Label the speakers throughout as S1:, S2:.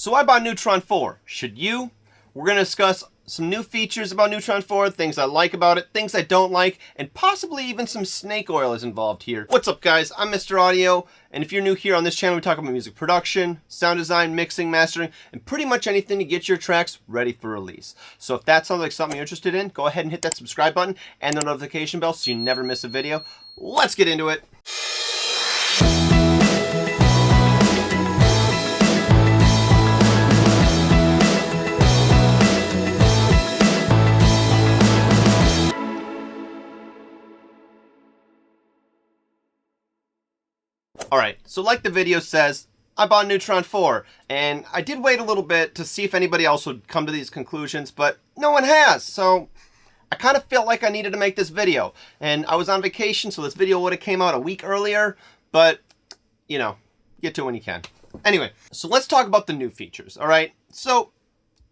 S1: So I bought Neutron 4. Should you? We're going to discuss some new features about Neutron 4, things I like about it, things I don't like, and possibly even some snake oil is involved here. What's up, guys? I'm Mr. Audio, and if you're new here on this channel, we talk about music production, sound design, mixing, mastering, and pretty much anything to get your tracks ready for release. So if that sounds like something you're interested in, go ahead and hit that subscribe button and the notification bell so you never miss a video. Let's get into it. Alright, so like the video says, I bought Neutron 4, and I did wait a little bit to see if anybody else would come to these conclusions, but no one has, so I kind of felt like I needed to make this video. And I was on vacation, so this video would have came out a week earlier, but, you know, get to it when you can. Anyway, so let's talk about the new features, alright? So,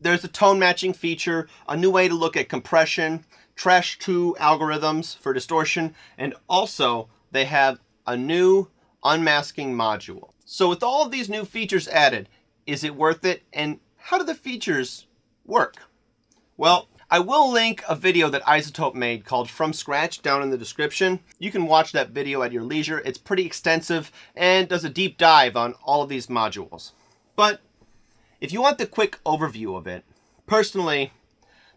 S1: there's a tone matching feature, a new way to look at compression, Trash 2 algorithms for distortion, and also they have a new unmasking module. So with all of these new features added, is it worth it? And how do the features work? Well, I will link a video that iZotope made called From Scratch down in the description. You can watch that video at your leisure. It's pretty extensive and does a deep dive on all of these modules. But if you want the quick overview of it, personally,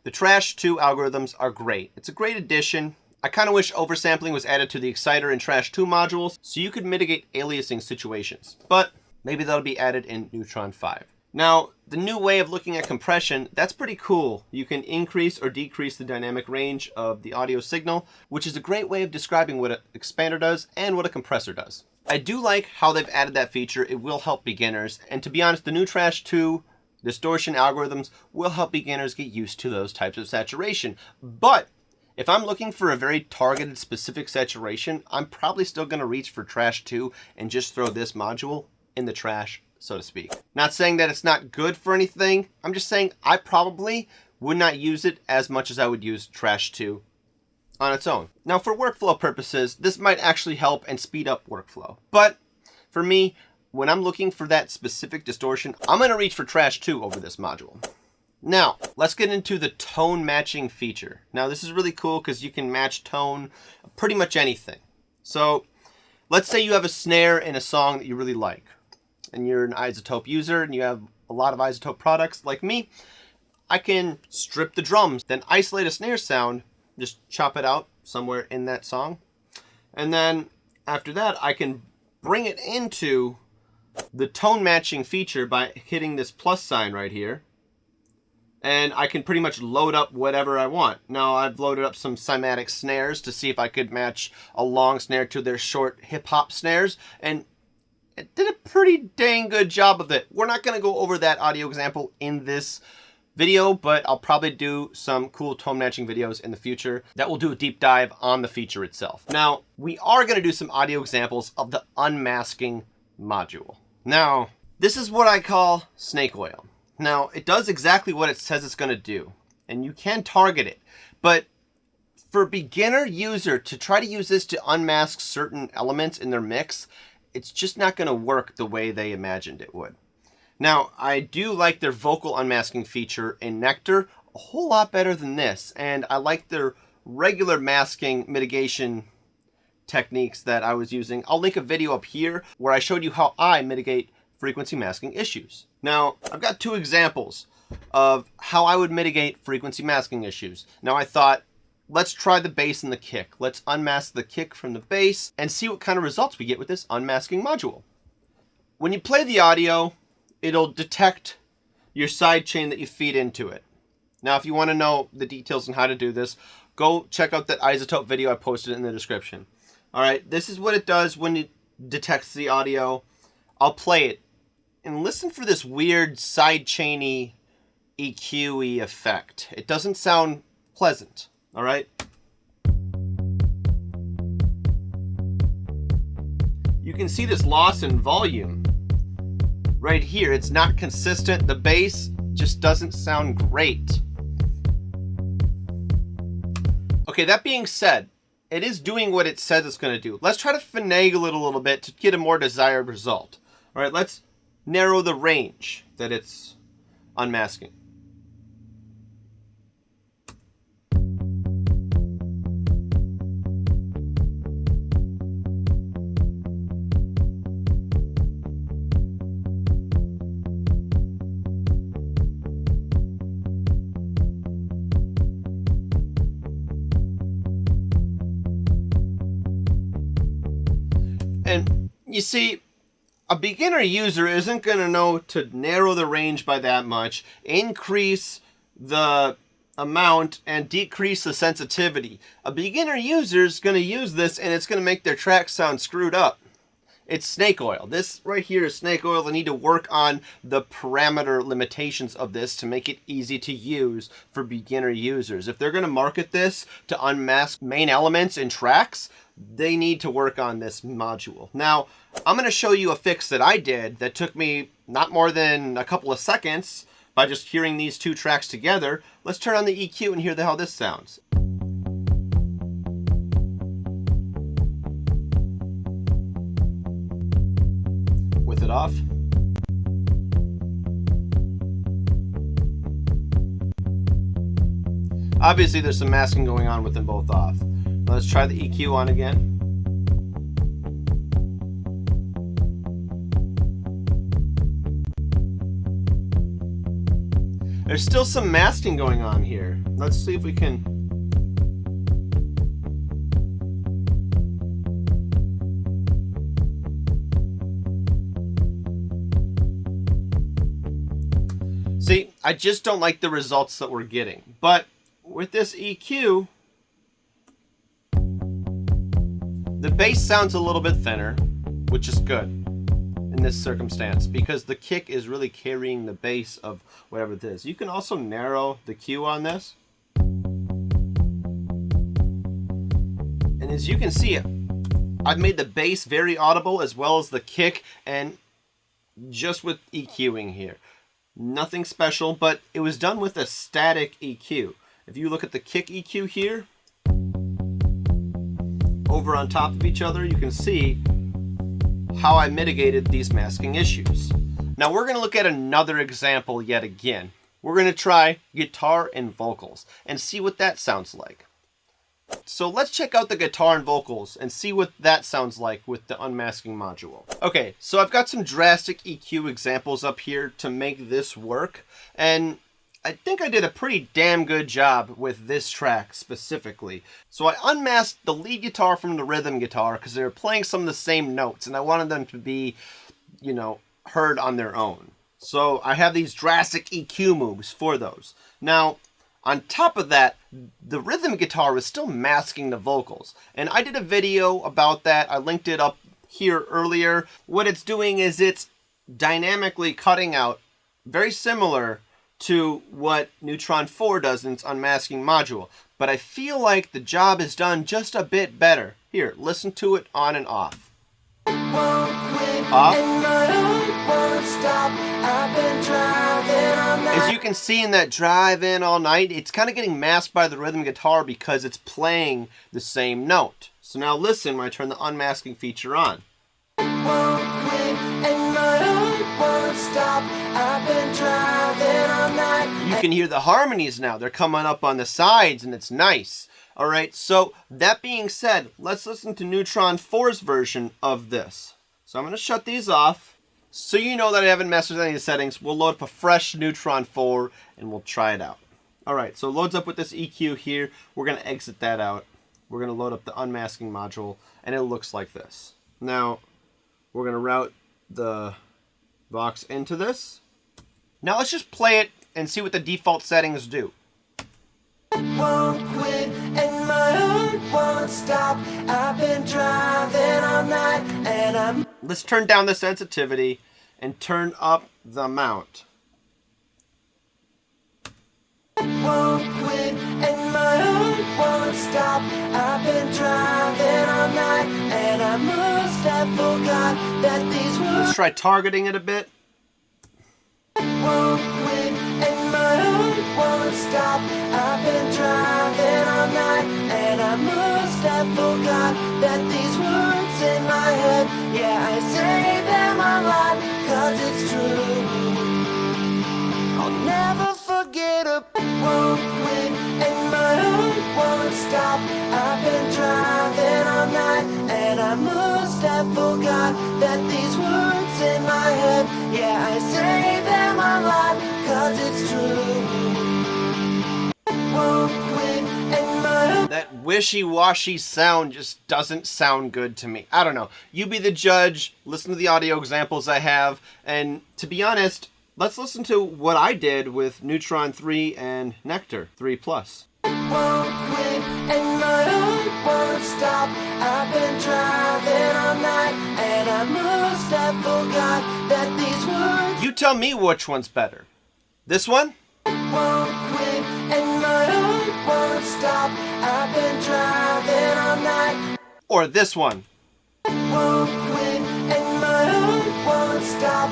S1: the Trash 2 algorithms are great. It's a great addition. I kind of wish oversampling was added to the Exciter and Trash 2 modules so you could mitigate aliasing situations, but maybe that'll be added in Neutron 5. Now, the new way of looking at compression, that's pretty cool. You can increase or decrease the dynamic range of the audio signal, which is a great way of describing what an expander does and what a compressor does. I do like how they've added that feature. It will help beginners, and to be honest, the new Trash 2 distortion algorithms will help beginners get used to those types of saturation, but if I'm looking for a very targeted, specific saturation, I'm probably still going to reach for Trash 2 and just throw this module in the trash, so to speak. Not saying that it's not good for anything. I'm just saying I probably would not use it as much as I would use Trash 2 on its own. Now, for workflow purposes, this might actually help and speed up workflow. But for me, when I'm looking for that specific distortion, I'm going to reach for Trash 2 over this module. Now, let's get into the tone matching feature. Now, this is really cool because you can match tone pretty much anything. So, let's say you have a snare in a song that you really like, and you're an iZotope user, and you have a lot of iZotope products like me. I can strip the drums, then isolate a snare sound, just chop it out somewhere in that song, and then after that, I can bring it into the tone matching feature by hitting this plus sign right here. And I can pretty much load up whatever I want. Now, I've loaded up some cymatic snares to see if I could match a long snare to their short hip-hop snares, and it did a pretty dang good job of it. We're not going to go over that audio example in this video, but I'll probably do some cool tone matching videos in the future that will do a deep dive on the feature itself. Now, we are going to do some audio examples of the unmasking module. Now, this is what I call snake oil. Now, it does exactly what it says it's going to do, and you can target it, but for a beginner user to try to use this to unmask certain elements in their mix, it's just not going to work the way they imagined it would. Now, I do like their vocal unmasking feature in Nectar a whole lot better than this, and I like their regular masking mitigation techniques that I was using. I'll link a video up here where I showed you how I mitigate frequency masking issues. Now, I've got two examples of how I would mitigate frequency masking issues. Now, I thought, let's try the bass and the kick. Let's unmask the kick from the bass and see what kind of results we get with this unmasking module. When you play the audio, it'll detect your sidechain that you feed into it. Now, if you want to know the details on how to do this, go check out that iZotope video I posted in the description. All right, this is what it does when it detects the audio. I'll play it. And listen for this weird sidechainy EQ-y effect. It doesn't sound pleasant, all right? You can see this loss in volume right here. It's not consistent. The bass just doesn't sound great. Okay, that being said, it is doing what it says it's going to do. Let's try to finagle it a little bit to get a more desired result. All right, let's narrow the range that it's unmasking. And you see, a beginner user isn't going to know to narrow the range by that much, increase the amount, and decrease the sensitivity. A beginner user is going to use this and it's going to make their track sound screwed up. It's snake oil. This right here is snake oil. They need to work on the parameter limitations of this to make it easy to use for beginner users. If they're going to market this to unmask main elements in tracks, they need to work on this module. Now, I'm going to show you a fix that I did that took me not more than a couple of seconds by just hearing these two tracks together. Let's turn on the EQ and hear how this sounds. With it off. Obviously, there's some masking going on with them both off. Let's try the EQ on again. There's still some masking going on here. Let's see if we can... See, I just don't like the results that we're getting. But with this EQ, the bass sounds a little bit thinner, which is good in this circumstance because the kick is really carrying the bass of whatever it is. You can also narrow the Q on this. And as you can see, I've made the bass very audible as well as the kick, and just with EQing here. Nothing special, but it was done with a static EQ. If you look at the kick EQ here, over on top of each other, you can see how I mitigated these masking issues. Now we're going to look at another example yet again. We're going to try guitar and vocals and see what that sounds like. So let's check out the guitar and vocals and see what that sounds like with the unmasking module. Okay, so I've got some drastic EQ examples up here to make this work, and I think I did a pretty damn good job with this track specifically. So I unmasked the lead guitar from the rhythm guitar because they were playing some of the same notes and I wanted them to be, you know, heard on their own. So I have these drastic EQ moves for those. Now, on top of that, the rhythm guitar was still masking the vocals. And I did a video about that. I linked it up here earlier. What it's doing is it's dynamically cutting out, very similar to what Neutron 4 does in its unmasking module. But I feel like the job is done just a bit better. Here, listen to it on and off. Off. As you can see in that drive in all night, it's kind of getting masked by the rhythm guitar because it's playing the same note. So now listen when I turn the unmasking feature on. You can hear the harmonies now. They're coming up on the sides and it's nice. Alright, so that being said, let's listen to Neutron 4's version of this. So I'm going to shut these off. So you know that I haven't messed with any of the settings. We'll load up a fresh Neutron 4 and we'll try it out. Alright, so it loads up with this EQ here. We're going to exit that out. We're going to load up the unmasking module and it looks like this. Now, we're going to route the Vox into this. Now let's just play it and see what the default settings do. Won't quit and my heart won't stop. I've been driving all night and Let's turn down the sensitivity and turn up the amount. Won't quit and my heart won't stop. I've been driving all night and I must have forgot that these words. Let's try targeting it a bit. Won't quit and my heart won't stop. I've been driving all night and I must have forgot that these words in my head, yeah, I say them a lot, 'cause it's true. the won't quit and my heart won't stop. I've been driving all night and I must have forgot that these words in my head, yeah, I say them a lot, 'cause it's true. Won't quit and my... That wishy-washy sound just doesn't sound good to me. I don't know. You be the judge, listen to the audio examples I have, and to be honest, let's listen to what I did with Neutron 3 and Nectar 3+. Won't quit and my heart won't stop. I've been driving all night and I must have forgot that these words... You tell me which one's better. This one? Won't quit and my heart won't stop. I've been driving all night. Or this one? Won't quit and my heart won't stop.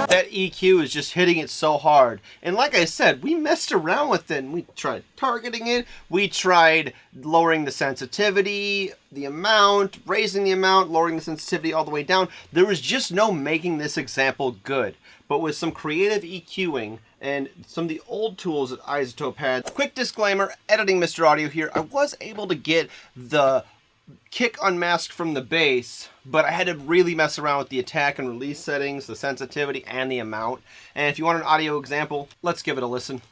S1: That EQ is just hitting it so hard. And like I said, we messed around with it. And we tried targeting it. We tried lowering the sensitivity, the amount, raising the amount, lowering the sensitivity all the way down. There was just no making this example good. But with some creative EQing and some of the old tools that iZotope had. Quick disclaimer, editing Mr. Audio here. I was able to get the kick unmasked from the bass, but I had to really mess around with the attack and release settings, the sensitivity, and the amount. And if you want an audio example, let's give it a listen.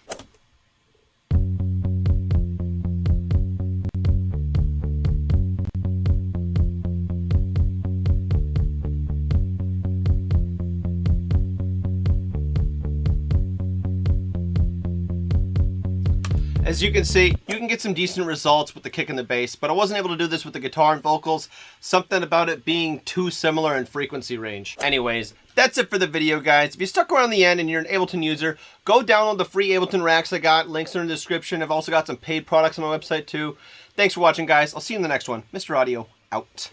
S1: As you can see, you can get some decent results with the kick and the bass, but I wasn't able to do this with the guitar and vocals. Something about it being too similar in frequency range. Anyways, that's it for the video, guys. If you stuck around the end and you're an Ableton user, go download the free Ableton racks I got. Links are in the description. I've also got some paid products on my website too. Thanks for watching, guys. I'll see you in the next one. Mr. Audio, out.